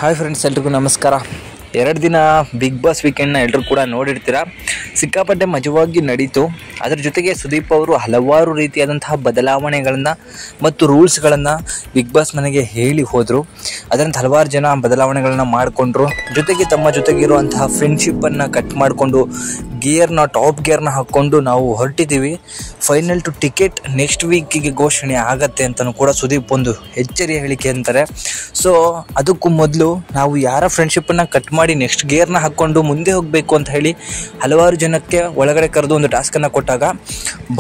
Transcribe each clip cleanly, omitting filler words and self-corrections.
Hi friends, ಎಲ್ರಿಗೂ ನಮಸ್ಕಾರ. 2 ದಿನ ಬಿಗ್ ಬಾಸ್ ವೀಕೆಂಡ್ನ ಎಲ್ಲರೂ ಕೂಡ ನೋಡಿರ್ತೀರ. ಸಿಕ್ಕಾಪಟ್ಟೆ ಮಜವಾಗಿ ನಡೀತು. ಅದರ ಜೊತೆಗೆ ಸುದೀಪ್ ಅವರು ಹಲವಾರು ರೀತಿಯಾದಂತಹ ಬದಲಾವಣೆಗಳನ್ನು ಮತ್ತು ರೂಲ್ಸ್ಗಳನ್ನು ಬಿಗ್ ಬಾಸ್ ಮನೆಗೆ ಹೇಳಿ ಹೋದರು. ಅದರಂತೆ ಹಲವಾರು ಜನ ಬದಲಾವಣೆಗಳನ್ನು ಮಾಡಿಕೊಂಡ್ರು. ಜೊತೆಗೆ ತಮ್ಮ ಜೊತೆಗಿರುವಂತಹ ಫ್ರೆಂಡ್ಶಿಪ್ಪನ್ನು ಕಟ್ ಮಾಡಿಕೊಂಡು ಟಾಪ್ ಗೇರ್ನ ಹಾಕ್ಕೊಂಡು ನಾವು ಹೊರಟಿದ್ದೀವಿ. ಫೈನಲ್ ಟು ಟಿಕೆಟ್ ನೆಕ್ಸ್ಟ್ ವೀಕಿಗೆ ಘೋಷಣೆ ಆಗತ್ತೆ ಅಂತಲೂ ಕೂಡ ಸುದೀಪ್ ಒಂದು ಎಚ್ಚರಿಕೆ ಹೇಳಿಕೆ ಅಂತಾರೆ. ಸೊ ಅದಕ್ಕೂ ಮೊದಲು ನಾವು ಯಾರ ಫ್ರೆಂಡ್ಶಿಪ್ಪನ್ನು ಕಟ್ ಮಾಡಿ ನೆಕ್ಸ್ಟ್ ಗೇರ್ನ ಹಾಕ್ಕೊಂಡು ಮುಂದೆ ಹೋಗಬೇಕು ಅಂತ ಹೇಳಿ ಹಲವಾರು ಜನಕ್ಕೆ ಒಳಗಡೆ ಕರೆದು ಒಂದು ಟಾಸ್ಕನ್ನು ಕೊಟ್ಟಾಗ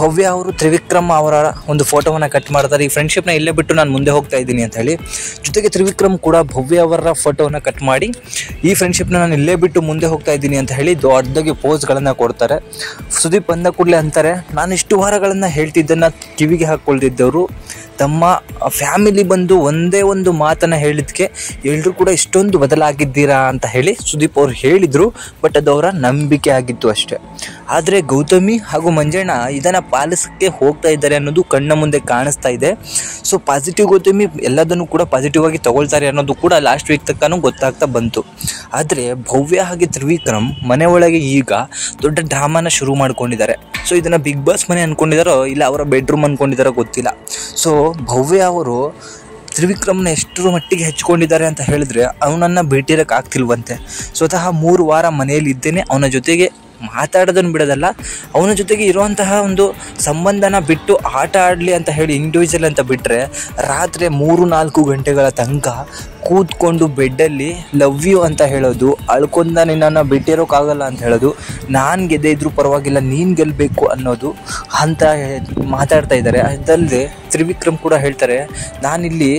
ಭವ್ಯ ಅವರು ತ್ರಿವಿಕ್ರಮ್ ಅವರ ಒಂದು ಫೋಟೋವನ್ನು ಕಟ್ ಮಾಡ್ತಾರೆ. ಈ ಫ್ರೆಂಡ್ಶಿಪ್ನ ಇಲ್ಲೇ ಬಿಟ್ಟು ನಾನು ಮುಂದೆ ಹೋಗ್ತಾ ಇದ್ದೀನಿ ಅಂತ ಹೇಳಿ. ಜೊತೆಗೆ ತ್ರಿವಿಕ್ರಮ್ ಕೂಡ ಭವ್ಯ ಅವರ ಫೋಟೋವನ್ನು ಕಟ್ ಮಾಡಿ ಈ ಫ್ರೆಂಡ್ಶಿಪ್ನ ನಾನು ಇಲ್ಲೇ ಬಿಟ್ಟು ಮುಂದೆ ಹೋಗ್ತಾ ಇದ್ದೀನಿ ಅಂತ ಹೇಳಿ ದೊಡ್ಡದಾಗಿ ಪೋಸ್ಗಳನ್ನು ಕೊಡ್ತಾರೆ. ಸುದೀಪ್ ಬಂದ ಕೂಡಲೇ ಅಂತಾರೆ, ನಾನು ಇಷ್ಟು ವಾರಗಳನ್ನು ಹೇಳ್ತಿದ್ದನ್ನು ಕಿವಿಗೆ ಹಾಕ್ಕೊಳ್ತಿದ್ದವರು ತಮ್ಮ ಫ್ಯಾಮಿಲಿ ಬಂದು ಒಂದೇ ಒಂದು ಮಾತನ್ನು ಹೇಳಿದ್ದಕ್ಕೆ ಎಲ್ಲರೂ ಕೂಡ ಇಷ್ಟೊಂದು ಬದಲಾಗಿದ್ದೀರಾ ಅಂತ ಹೇಳಿ ಸುದೀಪ್ ಅವರು ಹೇಳಿದರು. ಬಟ್ ಅದು ಅವರ ನಂಬಿಕೆ ಆಗಿತ್ತು ಅಷ್ಟೇ. ಆದರೆ ಗೌತಮಿ ಹಾಗೂ ಮಂಜಣ್ಣ ಇದನ್ನು ಪಾಲಿಸೋಕ್ಕೆ ಹೋಗ್ತಾ ಇದ್ದಾರೆ ಅನ್ನೋದು ಕಣ್ಣ ಮುಂದೆ ಕಾಣಿಸ್ತಾ ಇದೆ. ಸೊ ಪಾಸಿಟಿವ್ ಗೌತಮಿ ಎಲ್ಲದನ್ನು ಕೂಡ ಪಾಸಿಟಿವ್ ಆಗಿ ತಗೊಳ್ತಾರೆ ಅನ್ನೋದು ಕೂಡ ಲಾಸ್ಟ್ ವೀಕ್ ತನಕ ಗೊತ್ತಾಗ್ತಾ ಬಂತು. ಆದರೆ ಭವ್ಯ ಹಾಗೆ ತ್ರಿವಿಕ್ರಮ್ ಮನೆ ಒಳಗೆ ಈಗ ದೊಡ್ಡ ಡ್ರಾಮಾನ ಶುರು ಮಾಡ್ಕೊಂಡಿದ್ದಾರೆ. ಸೊ ಇದನ್ನು ಬಿಗ್ ಬಾಸ್ ಮನೆ ಅಂದ್ಕೊಂಡಿದ್ದಾರೋ ಇಲ್ಲ ಅವರ ಬೆಡ್ರೂಮ್ ಅಂದ್ಕೊಂಡಿದ್ದಾರೋ ಗೊತ್ತಿಲ್ಲ. ಸೊ ಭವ್ಯ ಅವರು ತ್ರಿವಿಕ್ರಮ್ನ ಎಷ್ಟರ ಮಟ್ಟಿಗೆ ಹೆಚ್ಕೊಂಡಿದ್ದಾರೆ ಅಂತ ಹೇಳಿದ್ರೆ ಅವನನ್ನು ಭೇಟಿರೋಕ್ಕೆ ಆಗ್ತಿಲ್ವಂತೆ. ಸ್ವತಃ 3 ವಾರ ಮನೆಯಲ್ಲಿ ಇದ್ದೇನೆ, ಅವನ ಜೊತೆಗೆ ಮಾತಾಡೋದನ್ನು ಬಿಡೋದಲ್ಲ, ಅವನ ಜೊತೆಗೆ ಇರುವಂತಹ ಒಂದು ಸಂಬಂಧನ ಬಿಟ್ಟು ಆಟ ಆಡಲಿ ಅಂತ ಹೇಳಿ ಇಂಡಿವಿಜುವಲ್ ಅಂತ ಬಿಟ್ಟರೆ ರಾತ್ರಿ 3-4 ಗಂಟೆಗಳ ತನಕ ಕೂತ್ಕೊಂಡು ಬೆಡ್ಡಲ್ಲಿ ಲವ್ ಯು ಅಂತ ಹೇಳೋದು, ಅಳ್ಕೊಂಡ ನಿನ್ನನ್ನು ಬಿಟ್ಟಿರೋಕ್ಕಾಗಲ್ಲ ಅಂತ ಹೇಳೋದು, ನಾನು ಗೆದ್ದೇ ಇದ್ರೂ ಪರವಾಗಿಲ್ಲ ನೀನು ಗೆಲ್ಲಬೇಕು ಅನ್ನೋದು ಅಂತ ಮಾತಾಡ್ತಾ ಇದ್ದಾರೆ. ಅದಲ್ಲದೆ ತ್ರಿವಿಕ್ರಮ್ ಕೂಡ ಹೇಳ್ತಾರೆ, ನಾನಿಲ್ಲಿ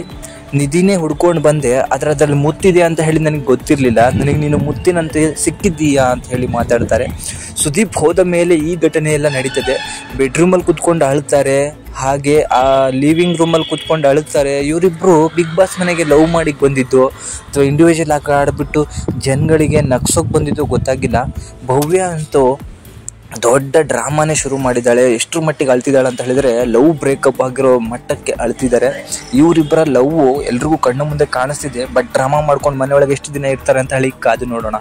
ನಿಧಿನೇ ಹುಡ್ಕೊಂಡು ಬಂದೆ, ಅದರದಲ್ಲಿ ಮುತ್ತಿದೆ ಅಂತ ಹೇಳಿ ನನಗೆ ಗೊತ್ತಿರಲಿಲ್ಲ, ನನಗೆ ನೀನು ಮುತ್ತಿನಂತೆ ಸಿಕ್ಕಿದ್ದೀಯಾ ಅಂತ ಹೇಳಿ ಮಾತಾಡ್ತಾರೆ. ಸುದೀಪ್ ಹೋದ ಮೇಲೆ ಈ ಘಟನೆ ಎಲ್ಲ ನಡೀತದೆ. ಬೆಡ್ರೂಮಲ್ಲಿ ಕೂತ್ಕೊಂಡು ಅಳ್ತಾರೆ, ಹಾಗೆ ಆ ಲಿವಿಂಗ್ ರೂಮಲ್ಲಿ ಕೂತ್ಕೊಂಡು ಅಳುತ್ತಾರೆ. ಇವರಿಬ್ಬರು ಬಿಗ್ ಬಾಸ್ ಮನೆಗೆ ಲವ್ ಮಾಡಿ ಬಂದಿದ್ದು ಅಥವಾ ಇಂಡಿವಿಜುವಲ್ ಆಗಿ ಆಡಿಬಿಟ್ಟು ಜನಗಳಿಗೆ ನಗ್ಸೋಕೆ ಬಂದಿದ್ದು ಗೊತ್ತಾಗಿಲ್ಲ. ಭವ್ಯ ಅಂತೂ ದೊಡ್ಡ ಡ್ರಾಮಾನೇ ಶುರು ಮಾಡಿದ್ದಾಳೆ. ಎಷ್ಟರ ಮಟ್ಟಿಗೆ ಅಳ್ತಿದ್ದಾಳೆ ಅಂತ ಹೇಳಿದರೆ ಲವ್ ಬ್ರೇಕಪ್ ಆಗಿರೋ ಮಟ್ಟಕ್ಕೆ ಅಳ್ತಿದ್ದಾರೆ. ಇವರಿಬ್ಬರ ಲವ್ ಎಲ್ರಿಗೂ ಕಣ್ಣ ಮುಂದೆ ಕಾಣಿಸ್ತಿದೆ. ಬಟ್ ಡ್ರಾಮಾ ಮಾಡ್ಕೊಂಡು ಮನೆಯೊಳಗೆ ಎಷ್ಟು ದಿನ ಇರ್ತಾರೆ ಅಂತ ಹೇಳಿ ಕಾದು ನೋಡೋಣ.